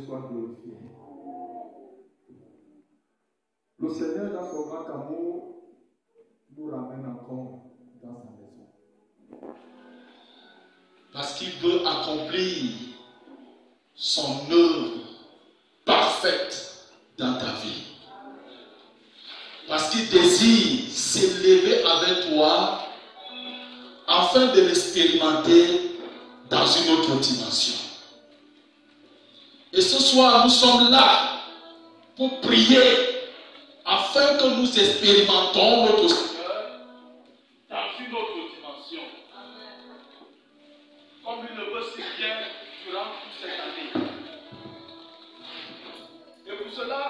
soit glorifié. Le Seigneur, dans son grand amour, nous ramène encore dans sa maison. Parce qu'il veut accomplir son œuvre parfaite dans ta vie. Parce qu'il désire s'élever avec toi afin de l'expérimenter dans une autre dimension. Et ce soir, nous sommes là pour prier afin que nous expérimentons notre Seigneur dans une autre dimension. Comme il le veut si bien durant toute cette année. Et pour cela,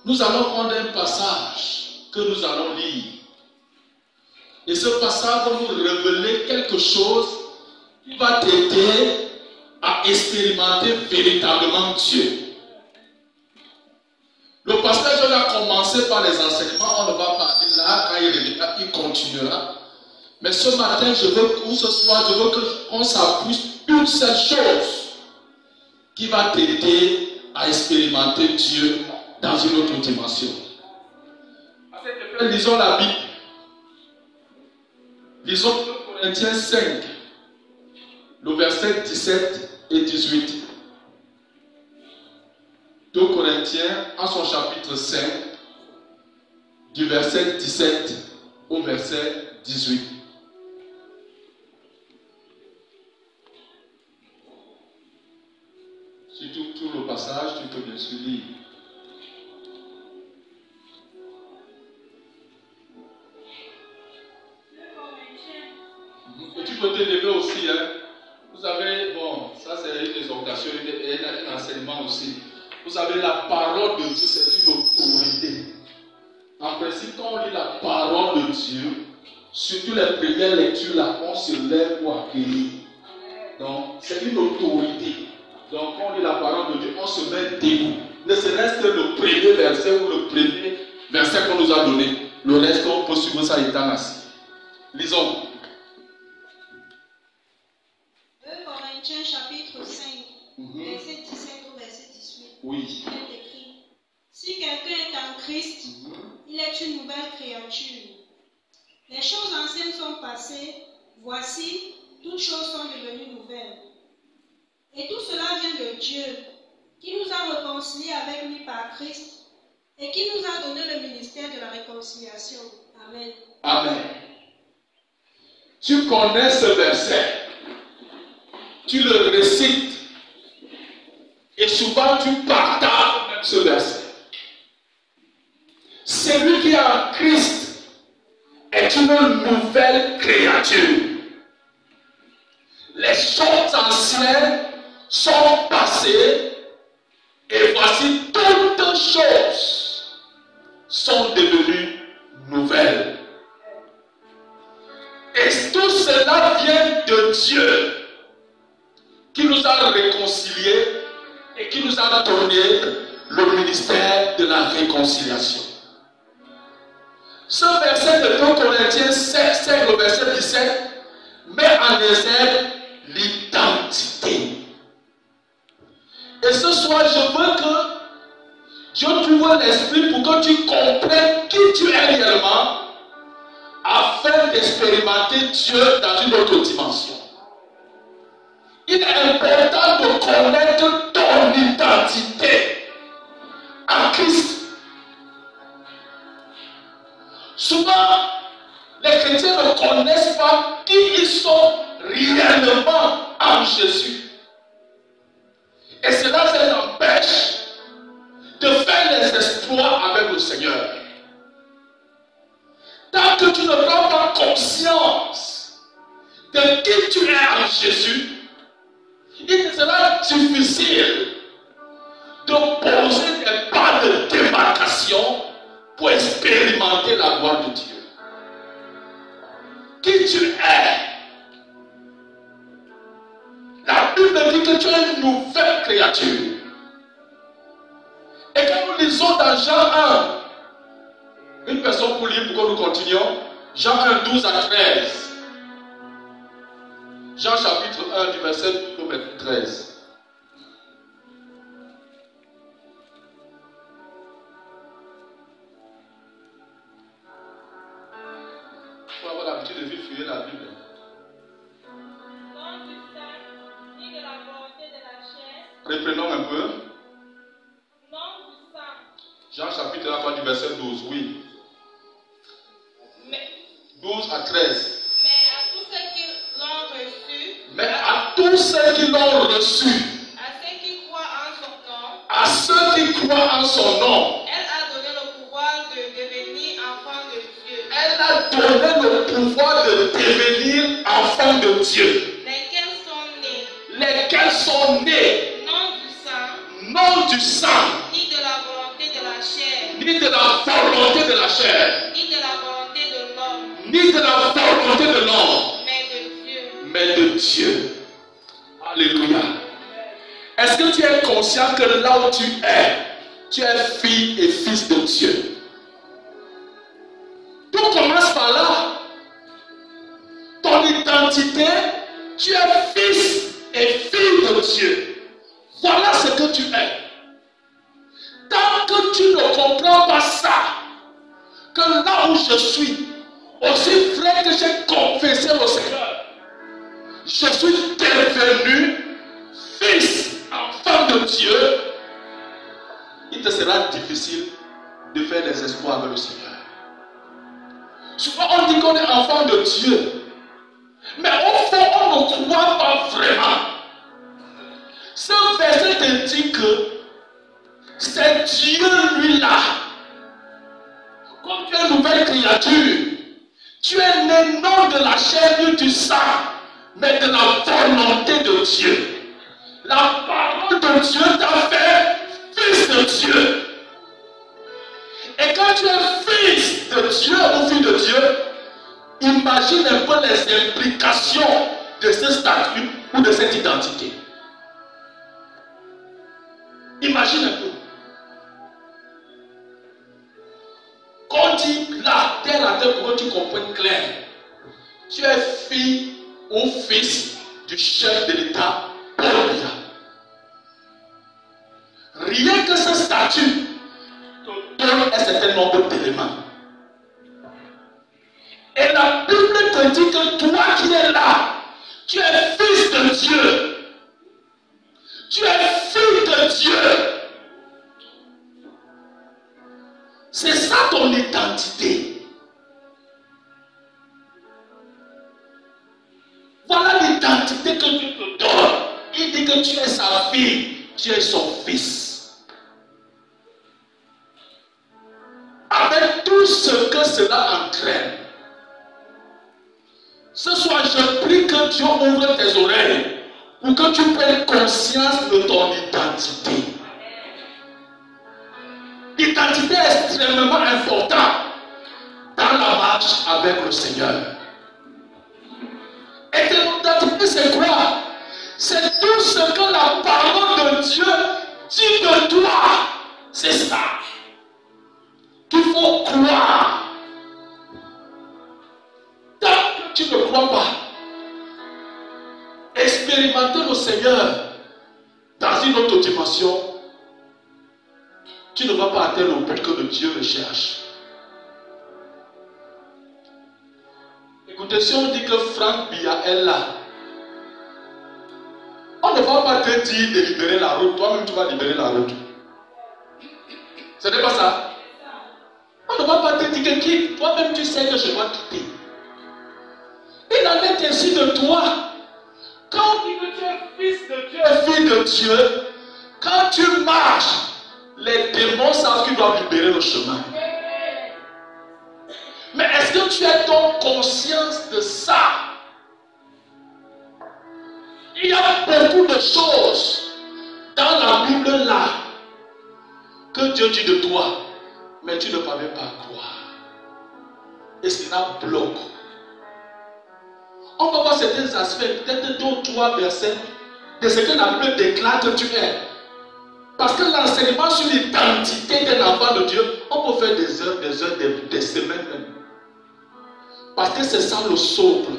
nous allons prendre un passage que nous allons lire. Et ce passage va nous révéler quelque chose qui va t'aider à expérimenter véritablement Dieu. Le passage va commencer par les enseignements, on ne va pas parler là, quand il reviendra, il continuera. Mais ce matin, ou ce soir, je veux qu'on s'appuie une seule chose qui va t'aider à expérimenter Dieu dans une autre dimension. Lisons la Bible. Lisons 2 Corinthiens 5, le verset 17 et 18. 2 Corinthiens, en son chapitre 5, du verset 17 au verset 18. Si tu trouves le passage, tu peux bien sûr lire. Et tu peux te lever aussi, hein. Vous avez, bon, ça c'est une exhortation et un enseignement aussi. Vous savez, la parole de Dieu, c'est une autorité. En principe, quand on lit la parole de Dieu, surtout les premières lectures, là, on se lève pour accueillir. Donc, c'est une autorité. Donc, quand on lit la parole de Dieu, on se met debout. Ne serait-ce que le premier verset ou le premier verset qu'on nous a donné. Le reste, on peut suivre ça étant assis. Lisons. 2 Corinthiens chapitre 5, verset 17 au verset 18. Oui. Il est écrit: si quelqu'un est en Christ, il est une nouvelle créature. Les choses anciennes sont passées, voici, toutes choses sont devenues nouvelles. Et tout cela vient de Dieu, qui nous a réconciliés avec lui par Christ et qui nous a donné le ministère de la réconciliation. Amen. Amen. Tu connais ce verset. Tu le récites. Et souvent tu partages même ce verset. Celui qui est en Christ est une nouvelle créature. Les choses anciennes sont passées et voici toutes choses sont devenues nouvelles. Et tout cela vient de Dieu qui nous a réconciliés et qui nous a donné le ministère de la réconciliation. Ce verset de 2 Corinthiens 5, le verset 17, met en exergue l'identité. Et ce soir, je veux que Dieu t'ouvre l'esprit pour que tu comprennes qui tu es réellement afin d'expérimenter Dieu dans une autre dimension. Il est important de connaître ton identité en Christ. Souvent, les chrétiens ne connaissent pas qui ils sont réellement en Jésus. Et cela les empêche de faire les exploits avec le Seigneur. Tant que tu ne prends pas conscience de qui tu es en Jésus, il sera difficile de poser des pas de démarcation pour expérimenter la gloire de Dieu. Qui tu es? La Bible dit que tu es une nouvelle créature. Et quand nous lisons dans Jean 1, une personne pour lire pour que nous continuions, Jean 1, 12 à 13. Jean chapitre 1 du verset 13. Il faut avoir l'habitude de fouiller la Bible. Non du sang, ni de la volonté de la chair. Reprenons un peu. Non du sang. Jean chapitre 1 du verset 12, oui. 12 à 13. Mais à tous ceux qui l'ont reçu, À ceux qui l'ont reçu, à ceux qui croient en son nom, à ceux qui croient en son nom, elle a donné le pouvoir de devenir enfant de Dieu. elle a donné le pouvoir de devenir enfant de Dieu. Lesquels sont nés, Non du sang, ni de la volonté de la chair, ni de la volonté de la chair, ni de la volonté de l'homme, ni de la volonté de l'homme, mais de Dieu. Alléluia. Est-ce que tu es conscient que là où tu es fille et fils de Dieu? Tout commence par là. Ton identité, tu es fils et fille de Dieu. Voilà ce que tu es. Tant que tu ne comprends pas ça, que là où je suis, aussi vrai que j'ai confessé au Seigneur, je suis devenu fils, enfant de Dieu, il te sera difficile de faire des espoirs avec le Seigneur. Souvent on dit qu'on est enfant de Dieu, mais au fond on ne croit pas vraiment. Ce verset te dit que c'est Dieu lui-là. Comme tu es une nouvelle créature, tu es né non de la chair ni du sang, mais de la volonté de Dieu. La parole de Dieu t'a fait fils de Dieu. Et quand tu es fils de Dieu ou fille de Dieu, imagine un peu les implications de ce statut ou de cette identité. Imagine un peu. Quand on dit là, terre à terre, pour que tu comprennes clair, tu es fille ou fils du chef de l'État, Paul Biya. Rien que ce statut te donne un certain nombre d'éléments. Et la Bible te dit que toi qui es là, tu es fils de Dieu. Tu es fille de Dieu. C'est ça ton identité. Voilà l'identité que Dieu te donne. Il dit que tu es sa fille, tu es son fils. Avec tout ce que cela entraîne. Ce soir, je prie que Dieu ouvre tes oreilles pour que tu prennes conscience de ton identité. L'identité est extrêmement importante dans la marche avec le Seigneur. Et ton identité, c'est quoi? C'est tout ce que la parole de Dieu dit de toi. C'est ça qu'il faut croire. Tant que tu ne crois pas, expérimenter le Seigneur dans une autre dimension, tu ne vas pas atteindre le but que Dieu recherche. Écoutez, si on dit que Franck Biya est là, on ne va pas te dire de libérer la route. Toi-même, tu vas libérer la route. Ce n'est pas ça. On ne va pas te dire que quitte. Toi-même, tu sais que je dois quitter. Il en est ainsi de toi. Quand on dit que tu es fils de Dieu, fille de Dieu, quand tu marches, les démons savent qu'ils doivent libérer le chemin. Mais est-ce que tu as donc conscience de ça? Il y a beaucoup de choses dans la Bible là que Dieu dit de toi, mais tu ne parviens pas à croire. Et cela bloque. On va voir certains aspects, peut-être 2 ou 3 versets de ce que la Bible déclare que tu es. Parce que l'enseignement sur l'identité d'un enfant de Dieu, on peut faire des heures, des semaines même. Parce que c'est ça le socle.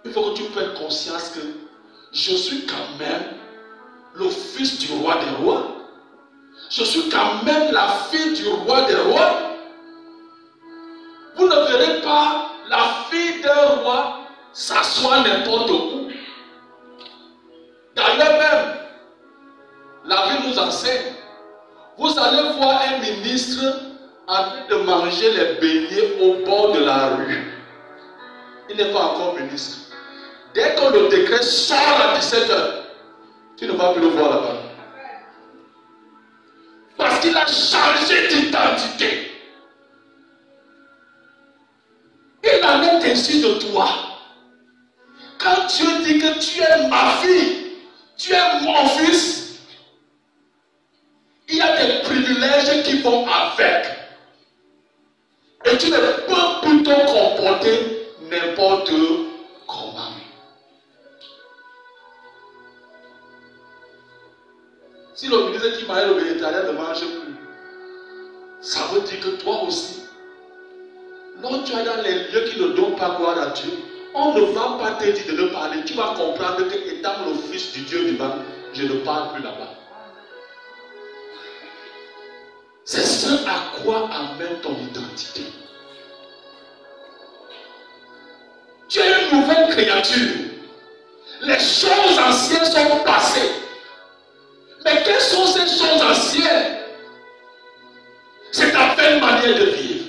il faut que tu prennes conscience que je suis quand même le fils du roi des rois. Je suis quand même la fille du roi des rois. Vous ne verrez pas la fille d'un roi s'asseoir n'importe où. D'ailleurs même, la vie nous enseigne. Vous allez voir un ministre en train de manger les beignets au bord de la rue. Il n'est pas encore ministre. Dès que le décret sort à 17h, tu ne vas plus le voir là-bas. Parce qu'il a changé d'identité. Il en est ainsi de toi. Quand Dieu dit que tu es ma fille, tu es mon fils, il y a des privilèges qui vont avec. Et tu ne peux plus te comporter n'importe comment. Si le ministre qui marie le végétarien ne mange plus, ça veut dire que toi aussi, lorsque tu es dans les lieux qui ne donnent pas gloire à Dieu, on ne va pas te dire de ne parler. Tu vas comprendre que étant le fils du Dieu vivant, je ne parle plus là-bas. C'est ce à quoi amène ton identité. Tu es une nouvelle créature. Les choses anciennes sont passées. Mais quelles sont ces choses anciennes? C'est ta belle manière de vivre.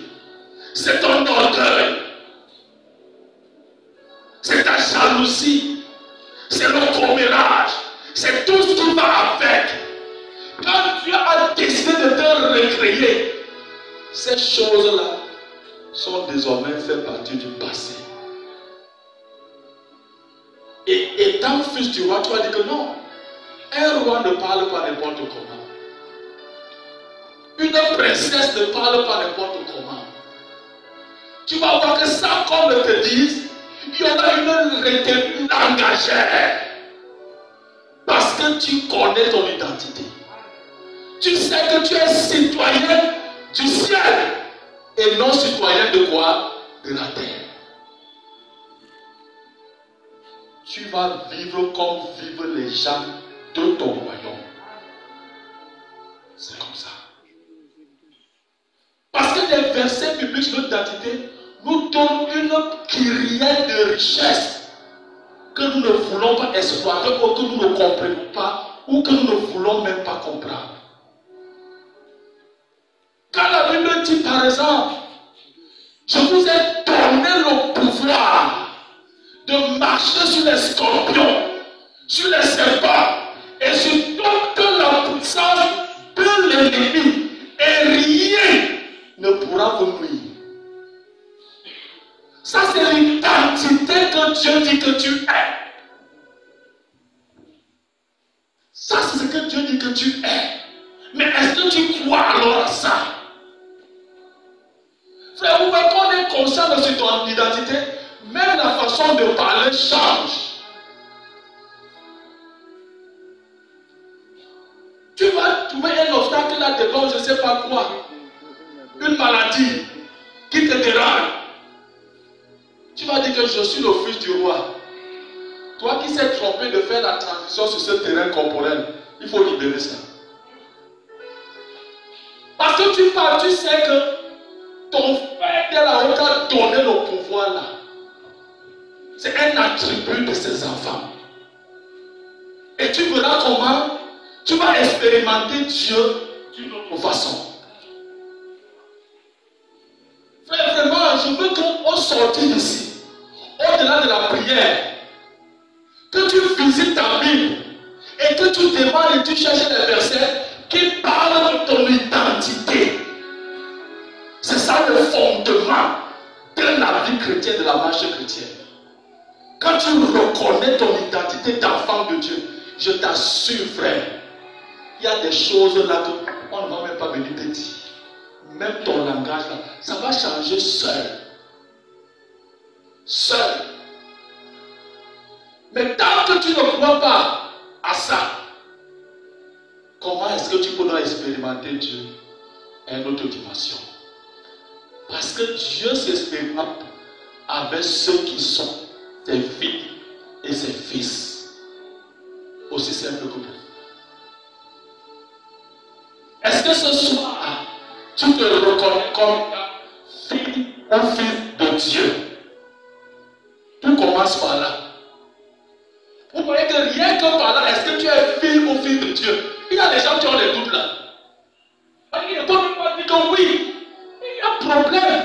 C'est ton orgueil. C'est ta jalousie. C'est le commérage. C'est tout ce qui va avec. Quand Dieu a décidé de te recréer, ces choses-là sont désormais fait partie du passé. Et étant fils du roi, tu vas dire que non. Un roi ne parle pas n'importe comment. Une princesse ne parle pas n'importe comment. Tu vas voir que ça, comme on te dise, il y aura une retenue langagière. Parce que tu connais ton identité. Tu sais que tu es citoyen du ciel et non citoyen de quoi? De la terre. Tu vas vivre comme vivent les gens de ton royaume. C'est comme ça. Parce que les versets bibliques sur notre identité nous donnent une kyrielle de richesse que nous ne voulons pas exploiter ou que nous ne comprenons pas ou que nous ne voulons même pas comprendre. Quand la Bible dit par exemple, je vous ai donné le pouvoir de marcher sur les scorpions, sur les serpents et sur toute la puissance de l'ennemi, et rien ne pourra vous nuire. Ça, c'est l'identité que Dieu dit que tu es. Ça, c'est ce que Dieu dit que tu es. Mais est-ce que tu crois alors à ça? Frère, vous voyez qu'on est conscient de ton identité, même la façon de parler change. Tu vas trouver un obstacle là devant, je ne sais pas quoi. Une maladie qui te dérange. Tu vas dire que je suis le fils du roi. Toi qui s'es trompé de faire la transition sur ce terrain corporel, il faut libérer ça. Parce que tu pars, tu sais que ton frère de la haute a donné le pouvoir là. C'est un attribut de ses enfants. Et tu verras comment tu vas expérimenter Dieu d'une autre façon. Frère, vraiment, je veux qu'on sorte d'ici, au-delà de la prière, que tu visites ta Bible et que tu demandes et tu cherches les versets qui parlent de ton identité. C'est ça le fondement de la vie chrétienne, de la marche chrétienne. Quand tu reconnais ton identité d'enfant de Dieu, je t'assure, frère, il y a des choses là qu'on ne va même pas venir te dire. Même ton langage là, ça va changer seul. Seul. Mais tant que tu ne crois pas à ça, comment est-ce que tu pourras expérimenter Dieu à une autre dimension? Parce que Dieu s'expérimente avec ceux qui sont tes filles et ses fils. Aussi simple que ça. Est-ce que ce soir, tu te reconnais comme fille ou fils de Dieu? Tout commence par là. Vous voyez que rien que par là, est-ce que tu es fille ou fils de Dieu? Il y a des gens qui ont des doutes là. Il ne peut pas dire que oui. Il y a un problème.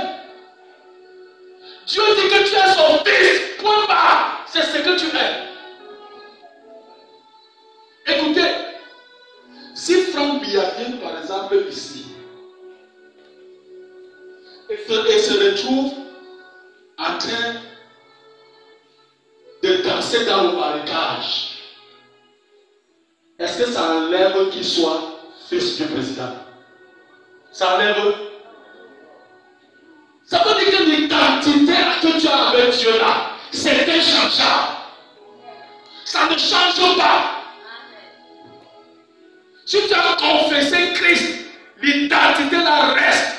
Dieu dit que tu es son fils. Point barre. C'est ce que tu es. Écoutez, si Franck Biya vient par exemple ici et se retrouve en train de danser dans le marécage, est-ce que ça enlève qu'il soit fils du président? Ça enlève? Ça veut dire que l'identité que tu as avec Dieu là, c'est inchangeable. Ça ne change pas. Si tu as confessé Christ, l'identité là reste.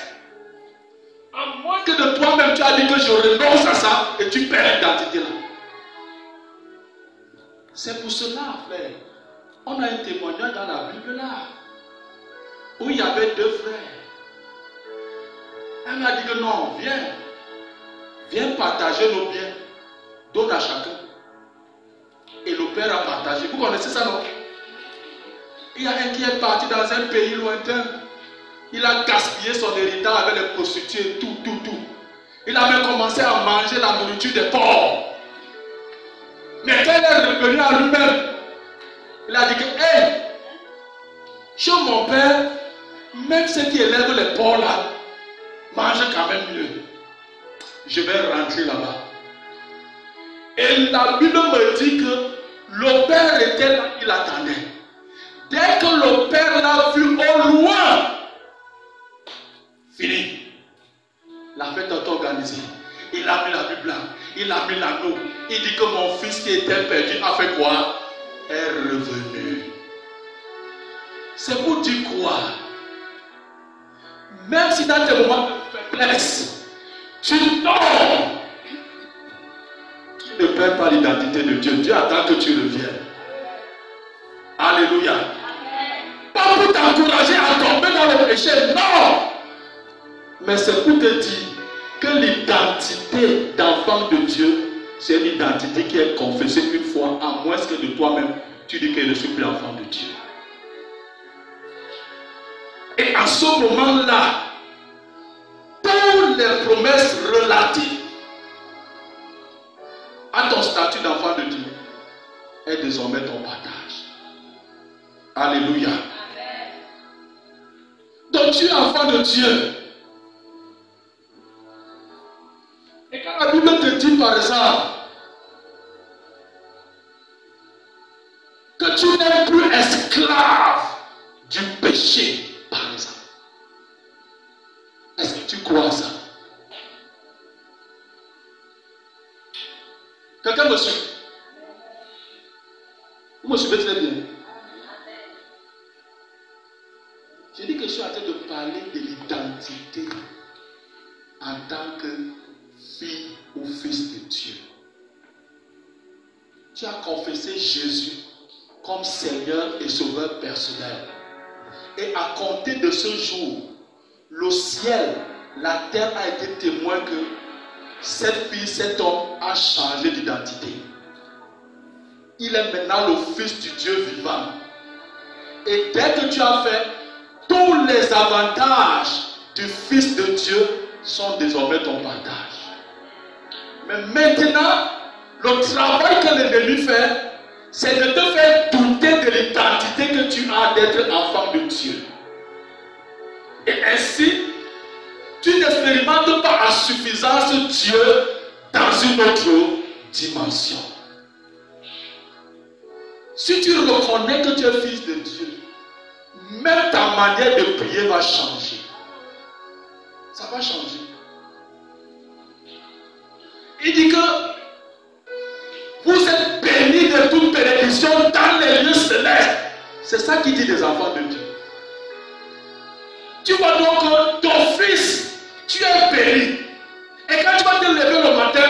À moins que de toi-même tu as dit que je renonce à ça et tu perds l'identité là. C'est pour cela, frère. On a un témoignage dans la Bible là, où il y avait deux frères. Elle m'a dit que non, viens partager nos biens, donne à chacun. Et le père a partagé. Vous connaissez ça, non? Il y a un qui est parti dans un pays lointain. Il a gaspillé son héritage avec les prostituées, tout. Il a même commencé à manger la nourriture des pauvres. Mais quand il est revenu à lui-même, il a dit que, hey, chez mon père, même ceux qui élèvent les pauvres là, mangent quand même mieux. Je vais rentrer là-bas. Et la Bible me dit que le père était là, il attendait. Dès que le père l'a vu au loin, fini. La fête est organisée. Il a mis la Bible là, il a mis l'anneau. Il dit que mon fils qui était perdu a fait quoi? Est revenu. C'est pour dire quoi? Même si dans tes moments de faiblesse, tu dors, tu ne perds pas l'identité de Dieu. Dieu attend que tu reviennes. Alléluia. Pas pour t'encourager à tomber dans le péché, non. Mais c'est pour te dire que l'identité d'enfant de Dieu, c'est une identité qui est confessée une fois, à moins que de toi-même, tu dis que je ne suis plus enfant de Dieu. Et à ce moment-là, toutes les promesses relatives à ton statut d'enfant de Dieu est désormais ton partage. Alléluia. Amen. Donc tu es enfant de Dieu. Et quand la Bible te dit par exemple que tu n'es plus esclave du péché, par exemple, est-ce que tu crois ça? Quelqu'un me suit? Vous me suivez très bien? J'ai dit que je suis en train de parler de l'identité en tant que fille ou fils de Dieu. Tu as confessé Jésus comme Seigneur et Sauveur personnel. Et à compter de ce jour, le ciel, la terre a été témoin que cette fille, cet homme a changé d'identité. Il est maintenant le Fils du Dieu vivant. Et dès que tu as fait, tous les avantages du Fils de Dieu sont désormais ton partage. Mais maintenant, le travail que l'ennemi fait, c'est de te faire douter de l'identité que tu as d'être enfant de Dieu. Et ainsi, tu n'expérimentes pas à suffisance Dieu dans une autre dimension. Si tu reconnais que tu es fils de Dieu, même ta manière de prier va changer. Ça va changer. Il dit que vous êtes bénis de toute bénédiction dans les lieux célestes. C'est ça qu'il dit des enfants de Dieu. Tu vois donc ton fils, tu es béni. Et quand tu vas te lever le matin,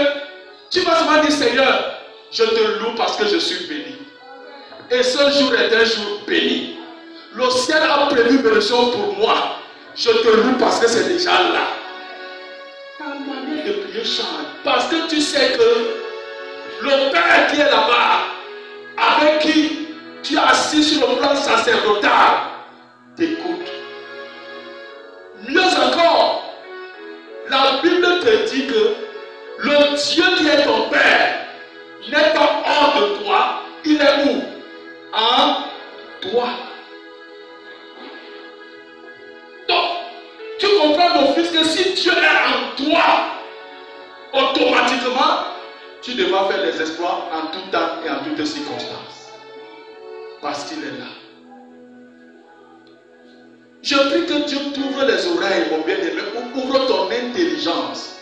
Tu vas seulement dire, Seigneur, je te loue parce que je suis béni. Et ce jour est un jour béni. Le ciel a prévu une chose pour moi. Je te loue parce que c'est déjà là. Ta manière de prier change. Parce que tu sais que le Père qui est là-bas, avec qui tu es assis sur le plan sacerdotal, t'écoute. Mieux encore, la Bible te dit que le Dieu qui est ton Père n'est pas hors de toi, il est où? En toi. Donc, tu comprends mon fils que si Dieu est en toi, automatiquement, tu devras faire les exploits en tout temps et en toutes circonstances. Parce qu'il est là. Je prie que Dieu t'ouvre les oreilles, mon bien-aimé, ouvre ton intelligence,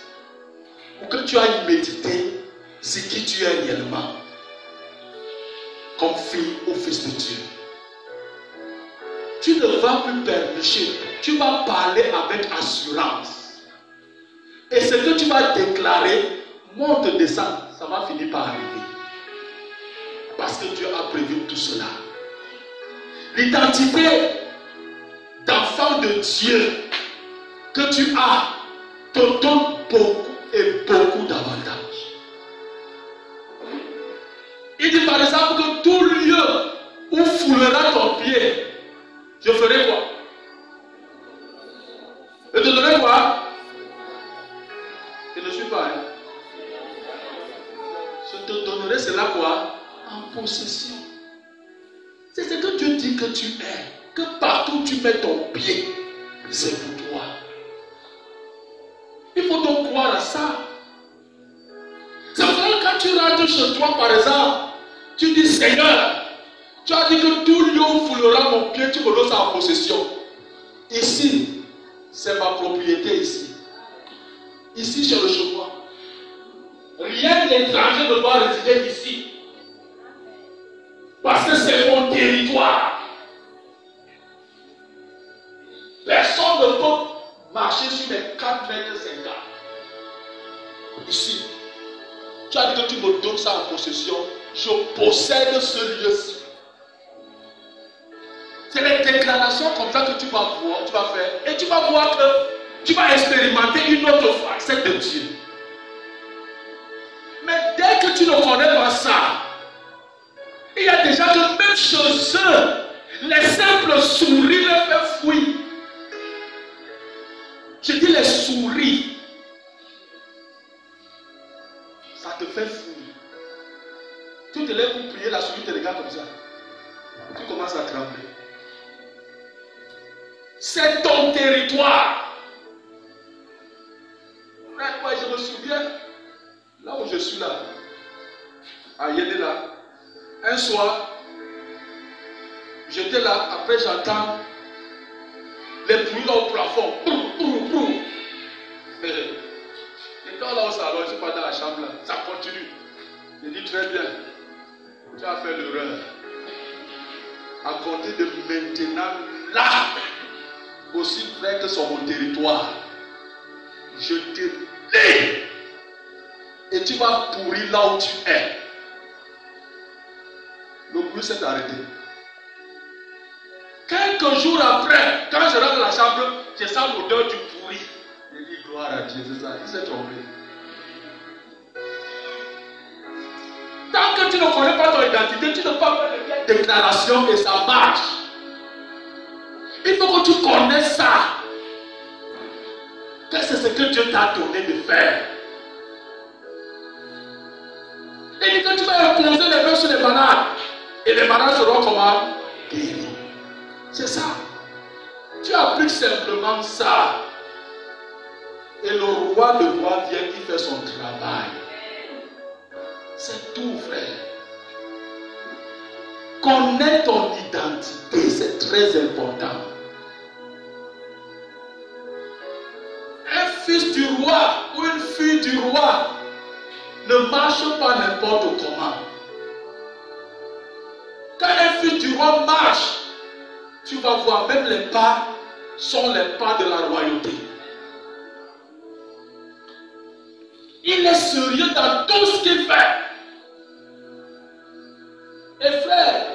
pour que tu ailles méditer sur qui tu es réellement, comme fille ou fils de Dieu. Tu ne vas plus permicher, tu vas parler avec assurance. Et ce que tu vas déclarer, monte, descend, ça va finir par arriver. Parce que Dieu a prévu tout cela. L'identité d'enfant de Dieu que tu as te donne beaucoup et beaucoup d'avantages. Il dit par exemple que tout lieu où foulera ton pied, je ferai quoi? Je te donnerai quoi? Je ne suis pas. Je te donnerai cela quoi? En possession. C'est ce que Dieu dit que tu es. Que partout où tu mets ton pied, c'est pour toi. Il faut donc croire à ça. C'est pour ça que quand tu rentres chez toi, par exemple, tu dis Seigneur, tu as dit que tout lieu où foulera mon pied, tu me donnes ça en possession. Ici, c'est ma propriété ici. Ici, chez le chemin. Rien d'étranger ne doit résider ici. Parce que c'est mon territoire. Personne ne peut marcher sur les 4 mètres 50. Ici, tu as dit que tu me donnes ça en possession. Je possède ce lieu-ci. C'est les déclarations comme ça que tu vas voir, tu vas faire. Et tu vas voir que tu vas expérimenter une autre facette de Dieu. Mais dès que tu ne connais pas ça, il y a déjà que même chez eux, les simples souris les fait fuir. Je dis les souris. Ça te fait fuir. Tu te lèves pour prier, la souris te regarde comme ça. Tu commences à trembler. C'est ton territoire. Ouais, je me souviens, là où je suis là, à Yédéla, un soir, j'étais là, après j'entends les bruits là au plafond. Et quand là au salon, je ne suis pas dans la chambre là, ça continue. Je dis très bien, tu as fait l'erreur. À compter de maintenant, là, aussi vrai que sur mon territoire, je te lis. Et tu vas pourrir là où tu es. Le bruit s'est arrêté. Quelques jours après, quand je rentre dans la chambre, je sens l'odeur du pourri. Je dis gloire à Dieu, c'est ça, il s'est trompé. Tant que tu ne connais pas ton identité, tu ne peux pas faire des déclarations et ça marche. Il faut que tu connaisses ça. Que c'est ce que Dieu t'a donné de faire. Il dit que tu vas imposer les mains sur les malades. Et les malades seront comment? Guéris. C'est ça. Tu appliques simplement ça. Et le roi de roi vient, il fait son travail. C'est tout, frère. Connais ton identité, c'est très important. Un fils du roi ou une fille du roi ne marche pas n'importe comment. Quand un fils du roi marche, tu vas voir, même les pas sont les pas de la royauté. Il est sérieux dans tout ce qu'il fait. Et frère,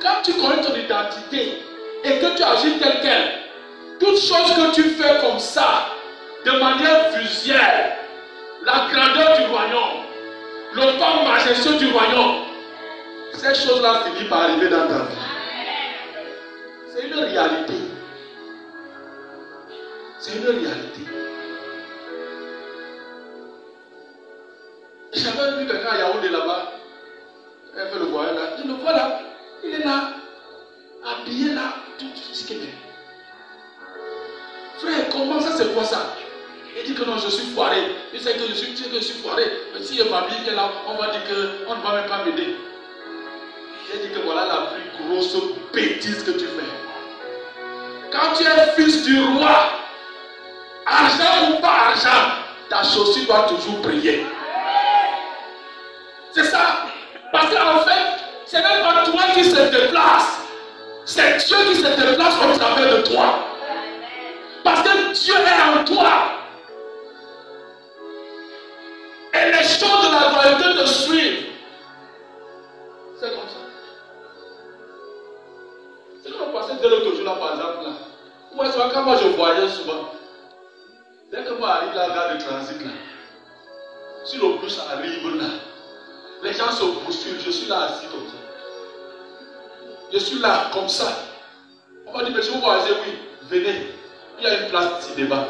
quand tu connais ton identité et que tu agis tel quel, toute chose que tu fais comme ça, de manière visuelle, la grandeur du royaume, le temps majestueux du royaume, ces choses-là finissent par arriver dans ta vie. C'est une réalité. C'est une réalité. J'avais vu quelqu'un à Yaoundé là-bas. Elle fait le voyage là. Je le vois là. Il est là. Habillé là. Tout ce qu'il est. Frère, comment ça c'est quoi ça? Il dit que non, je suis foiré. Il sait que je suis foiré. Mais si je m'habille là, on va dire qu'on ne va même pas m'aider. Il dit que voilà la plus grosse bêtise que tu fais. Quand tu es fils du roi, argent ou pas argent, ta chaussure doit toujours briller. C'est ça. Parce qu'en fait, c'est même pas toi qui se déplace. C'est Dieu qui se déplace au travers de toi. Parce que Dieu est en toi. Et les choses de la royauté te suivent. C'est comme ça. C'est comme passer de l'autre jour là, par exemple, là. Moi, quand moi je voyais souvent, dès que moi arrive à la gare de transit là, si le bus arrive là, les gens se bousculent, je suis là assis comme ça. Je suis là comme ça. On va dire, monsieur, vous voyez, oui, venez. Il y a une place ici devant.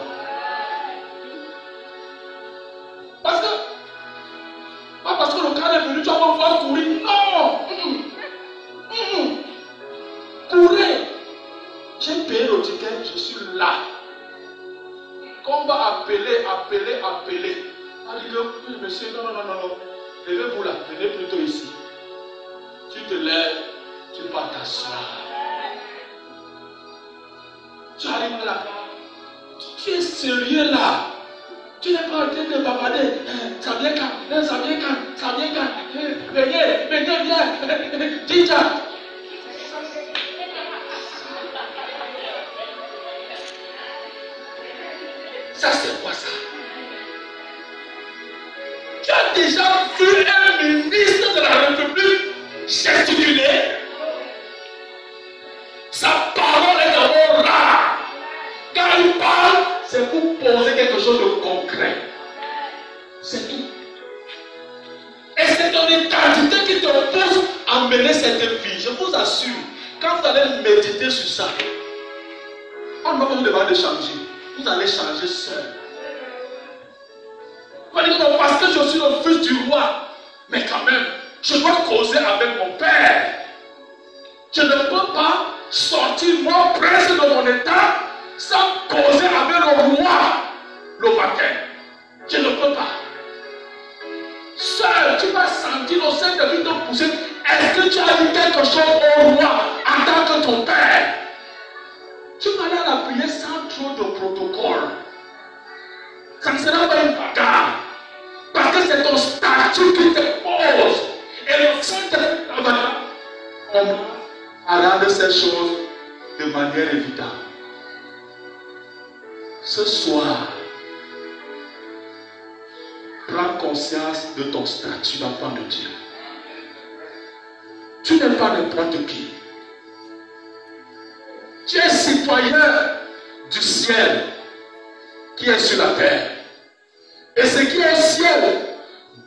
Parce que le cadre est venu, tu vas me voir courir. Non! Courez! J'ai payé le ticket, je suis là. Quand on va appeler. On dit que, monsieur, non. Levez-vous là, venez plutôt ici. Tu te lèves, tu pars t'asseoir. Tu arrives là. Tu es sérieux là. Tu n'es pas en train de bavarder. Ça vient quand? Venez, viens. Dis-toi. Ça, c'est quoi ça? Tu as déjà vu un ministre de la République gesticuler? Sa parole est d'abord rare. Quand il parle, c'est pour poser quelque chose de concret. C'est tout. Et c'est ton identité qui te pousse à mener cette vie. Je vous assure, quand vous allez méditer sur ça, on ne va pas vous demander de changer. Vous allez changer seul. Vous allez dire non, parce que je suis le fils du roi, mais quand même, je dois causer avec mon père. Je ne peux pas sortir moi presque de mon état sans causer avec le roi le matin. Je ne peux pas. Seul, tu vas sentir le Saint-Esprit te pousser. Est-ce que tu as dit quelque chose au roi en tant que ton père? Tu vas aller à la prière sans trop de protocole. Ça ne sera pas une bagarre. Parce que c'est ton statut qui te pose. Et le Saint-Esprit travaillera à rendre ces choses de manière évidente. Ce soir, prends conscience de ton statut d'enfant de Dieu. Tu n'es pas n'importe qui. Tu es citoyen du ciel qui est sur la terre. Et ce qui est au ciel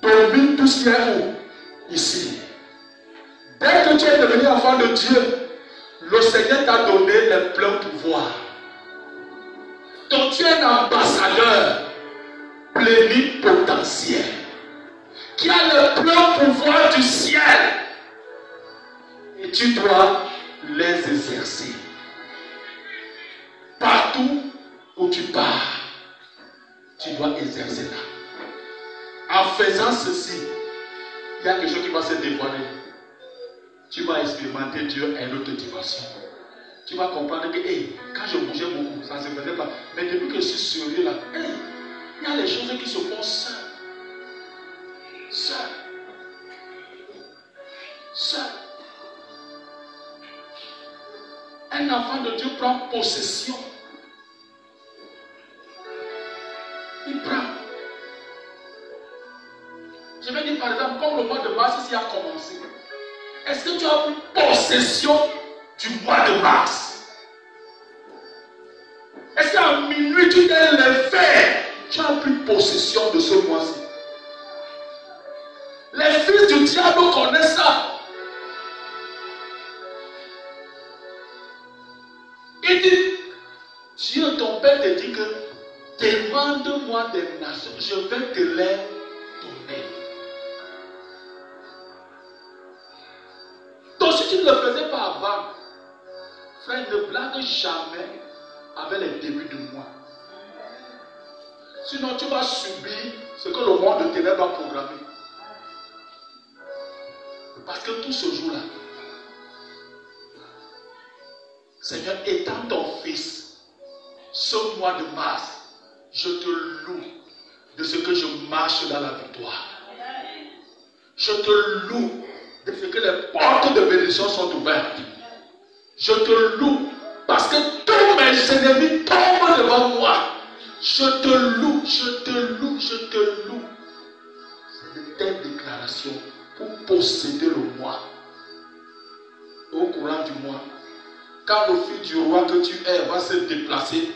domine tout ce qui est où? Ici. Dès que tu es devenu enfant de Dieu, le Seigneur t'a donné les pleins pouvoirs. Donc tu es un ambassadeur plénipotentiel qui a le plein pouvoir du ciel. Et tu dois les exercer. Partout où tu pars, tu dois exercer là. En faisant ceci, il y a quelque chose qui va se dévoiler. Tu vas expérimenter Dieu à une autre dimension. Tu vas comprendre que quand je bougeais beaucoup, ça ne se faisait pas. Mais depuis que je suis sérieux là, il y a les choses qui se font seules. Seul. Un enfant de Dieu prend possession. Il prend. Est-ce que tu as pris possession du mois de mars? Est-ce qu'à minuit tu t'es levé? Tu as pris possession de ce mois-ci? Les fils du diable connaissent ça. Il dit, Dieu ton père te dit que demande-moi des nations, je vais te les donner. Donc si tu ne le faisais pas avant, frère, ne blague jamais avec les débuts du mois. Sinon tu vas subir ce que le monde de ténèbres a programmé. Parce que tout ce jour-là, Seigneur, étant ton fils, ce mois de mars, je te loue de ce que je marche dans la victoire. Je te loue de ce que les portes de bénédiction sont ouvertes. Je te loue parce que tous mes ennemis tombent devant moi. Je te loue, je te loue, je te loue. C'est de telles déclarations pour posséder le mois. Au courant du mois, quand le fils du roi que tu es va se déplacer,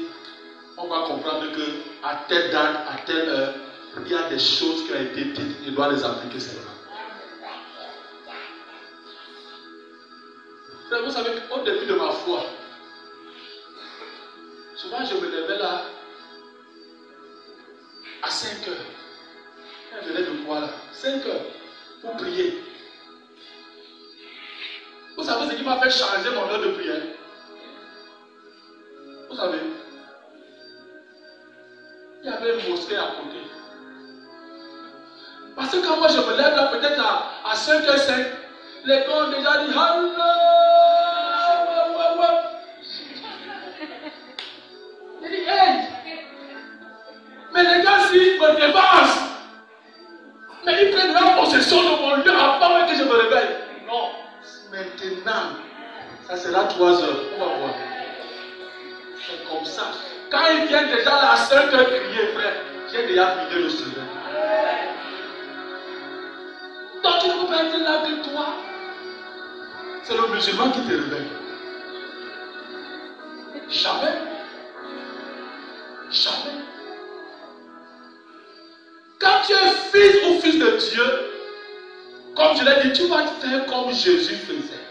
on va comprendre que à telle date, à telle heure, il y a des choses qui ont été dites, il doit les appliquer seulement. Vous savez, au début de ma foi, souvent je me levais là à 5 heures. Elle venait de quoi là? 5 heures pour prier. Vous savez ce qui m'a fait changer mon heure de prière? Vous savez, il y avait une mosquée à côté. Parce que quand moi je me lève là, peut-être à 5h05, les gars ont déjà dit Hallah. Il dit hey! Mais les gars, s'ils me dépassent, mais ils prennent la possession de mon lieu avant que je me réveille. Non, maintenant, ça sera 3 heures. On va voir. C'est comme ça. Quand ils viennent déjà là à 5 heures crier, frère, j'ai déjà fini le sommeil. Donc tu ne peux pas être là que toi. C'est le musulman qui te réveille. Jamais. Jamais. Quand tu es fils ou fils de Dieu, comme je l'ai dit, tu vas faire comme Jésus faisait.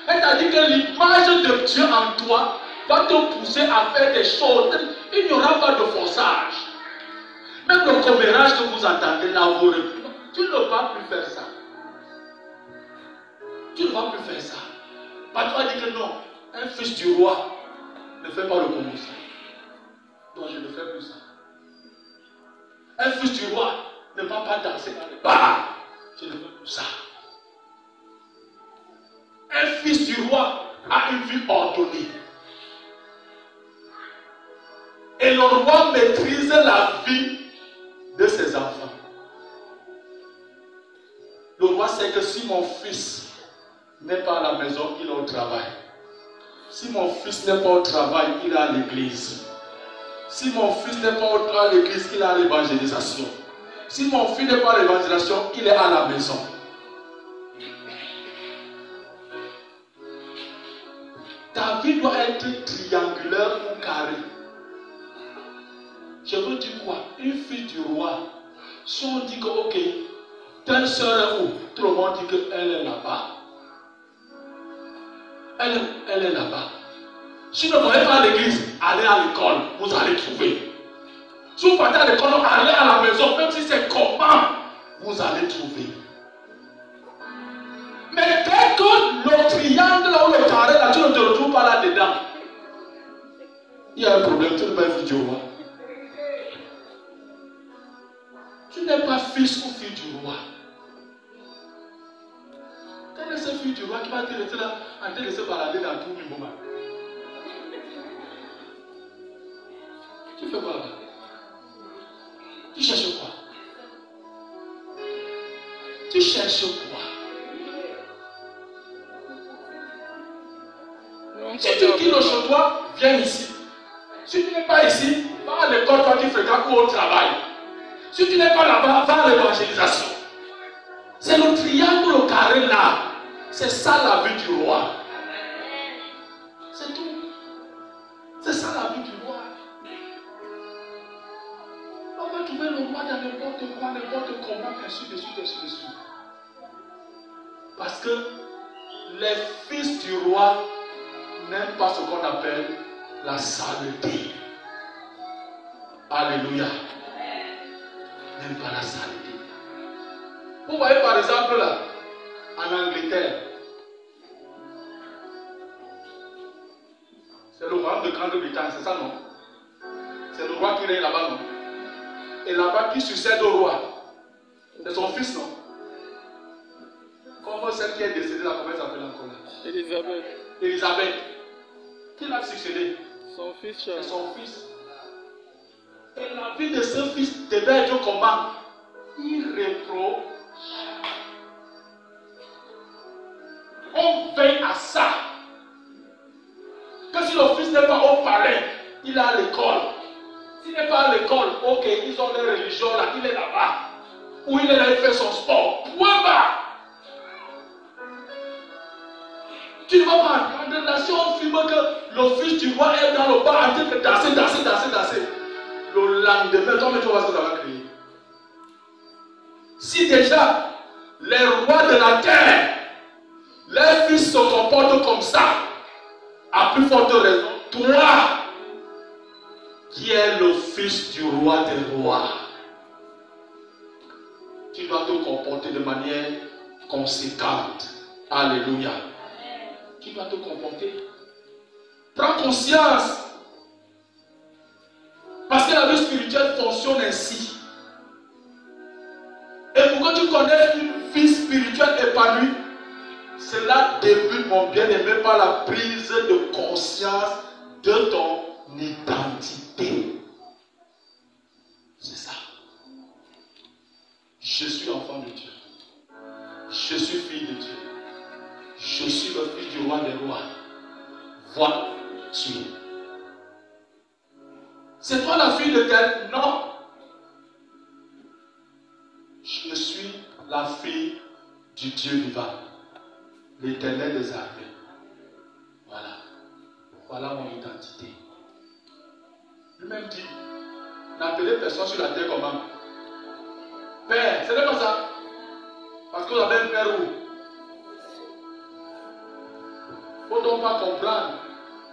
C'est-à-dire que l'image de Dieu en toi va te pousser à faire des choses. Il n'y aura pas de forçage. Même le commérage que vous entendez là, tu ne vas plus faire ça. Tu ne vas plus faire ça. Parce que tu vas dire que non, un fils du roi ne fait pas le commerce. Donc je ne fais plus ça. Un fils du roi ne va pas danser dans les bars. Je ne fais plus ça. Un fils du roi a une vie ordonnée. Et le roi maîtrise la vie de ses enfants. Le roi sait que si mon fils n'est pas à la maison, il est au travail. Si mon fils n'est pas au travail, il est à l'église. Si mon fils n'est pas à l'église, il est à l'évangélisation. Si mon fils n'est pas à l'évangélisation, il est à la maison. Ta vie doit être triangulaire ou carrée. Je veux dire quoi? Une fille du roi, si on dit que ok, telle soeur est où? Tout le monde dit qu'elle est là-bas. Elle est là-bas. Si vous ne voyez pas à l'église, allez à l'école, vous allez trouver. Si vous partez à l'école, allez à la maison, même si c'est comment, vous allez trouver. Mais dès que le triangle là ou le carré là, tu ne te retrouves pas là-dedans, il y a un problème, tu ne peux pas être du roi. Tu n'es pas fils ou fille du roi. Quelle est cette fille du roi qui va te laisser là en train de se balader dans tout le moment? Tu fais quoi là? Tu cherches quoi? Tu cherches quoi? Si tu quittes chez toi, viens ici. Si tu n'es pas ici, va à l'école, toi qui fréquentes ou au travail. Si tu n'es pas là-bas, va à l'évangélisation. C'est le triangle, le carré là. C'est ça la vie du roi. C'est tout. C'est ça la vie du roi. On va trouver le roi dans n'importe quoi, n'importe comment, ainsi de suite, ainsi de suite. Parce que les fils du roi n'aiment pas ce qu'on appelle la saleté. Alléluia. N'aiment pas la saleté. Vous voyez par exemple là, en Angleterre, c'est le roi de Grande-Bretagne, c'est ça non? C'est le roi qui règne là-bas non? Et là-bas qui succède au roi, c'est son fils non? Comme celle qui est décédée là, comment elle s'appelle encore là? Élisabeth. Élisabeth. Qui l'a succédé? Son fils Charles. C'est son fils. Et la vie de ce fils devait être comment? Irréprochable. On veille à ça. Que si le fils n'est pas au palais, il est à l'école. S'il n'est pas à l'école, ok, ils ont leur religion là, il est là-bas. Ou il est là, il fait son sport. Point bas. Tu ne vas pas entendre là, si on filme que le fils du roi est dans le bar en train de danser. Le lendemain, toi, tu vois ce que ça va créer. Si déjà les rois de la terre, les fils se comportent comme ça, à plus forte raison, toi, qui es le fils du roi des rois, tu dois te comporter de manière conséquente. Alléluia. Tu dois te comporter. Prends conscience. Parce que la vie spirituelle fonctionne ainsi. Et pour que tu connaisses une vie spirituelle épanouie, cela débute, mon bien-aimé, par la prise de conscience de ton identité. C'est ça. Je suis enfant de Dieu. Je suis fille de Dieu. Je suis le fils du roi des rois. Voilà, suis. C'est toi la fille de tel? Non. Je suis la fille du Dieu vivant, l'Éternel des armées. Voilà. Voilà mon identité. Lui-même dit, n'appelez personne sur la terre comment? Père, ce n'est pas ça. Parce que vous avez un père où? Il ne faut donc pas comprendre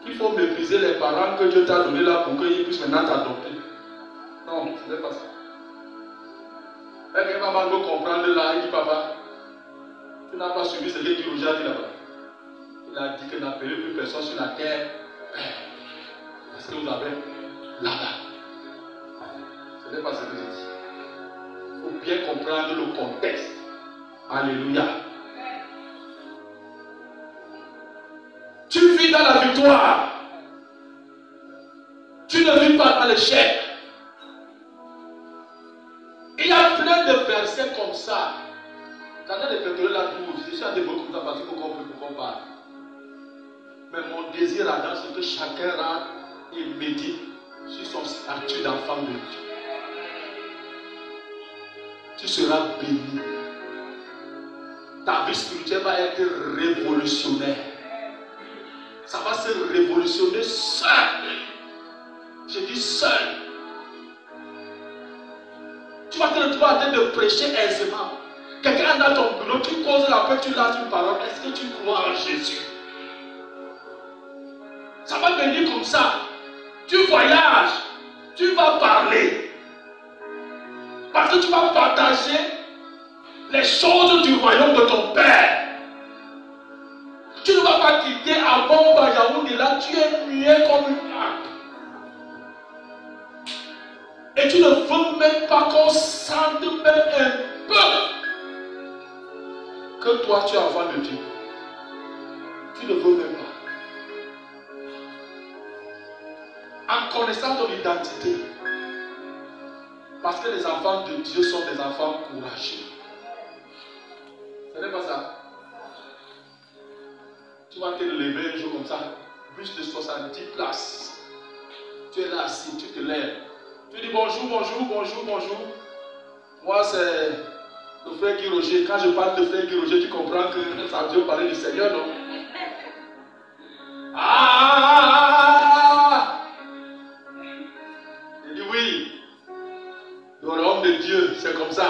qu'il faut mépriser les parents que Dieu t'a donné là pour qu'ils puissent maintenant t'adopter. Non, ce n'est pas ça. Et quand maman veut comprendre là, il dit papa, tu n'as pas suivi ce que dit Roger a dit là-bas. Il a dit que n'appelez plus personne sur la terre père. Parce que vous avez là-bas. Ce n'est pas ce que je dis. Il faut bien comprendre le contexte. Alléluia. Tu vis dans la victoire. Tu ne vis pas dans l'échec. Il y a plein de versets comme ça. Quand on a des pétroliers là, je suis à des mots comme ça parce qu'il faut comprendre pourquoi on parle. Mais mon désir là-dedans, c'est que chacun rentre et médite sur son statut d'enfant de Dieu. Tu seras béni. Ta vie spirituelle va être révolutionnaire. Ça va se révolutionner seul. Je dis seul. Tu vas te retrouver en train de prêcher aisément. Quelqu'un dans ton bureau, tu causes la paix, tu lances une parole. Est-ce que tu crois en Jésus? Ça va venir comme ça. Tu voyages, tu vas parler. Parce que tu vas partager les choses du royaume de ton Père. Tu ne vas pas quitter avant Bajaoudi là, tu es muet comme une arbre. Et tu ne veux même pas qu'on sente même un peu que toi tu es enfant de Dieu. Tu ne veux même pas. En connaissant ton identité. Parce que les enfants de Dieu sont des enfants courageux. Ce n'est pas ça. Tu vas te lever un jour comme ça, bus de 70 places. Tu es là assis, tu te lèves. Tu dis bonjour, bonjour, bonjour, bonjour. Moi c'est Le frère Guy Roger, quand je parle de frère Guy Roger, tu comprends que ça veut parler du Seigneur, non? Il dit oui. Le royaume de Dieu, c'est comme ça.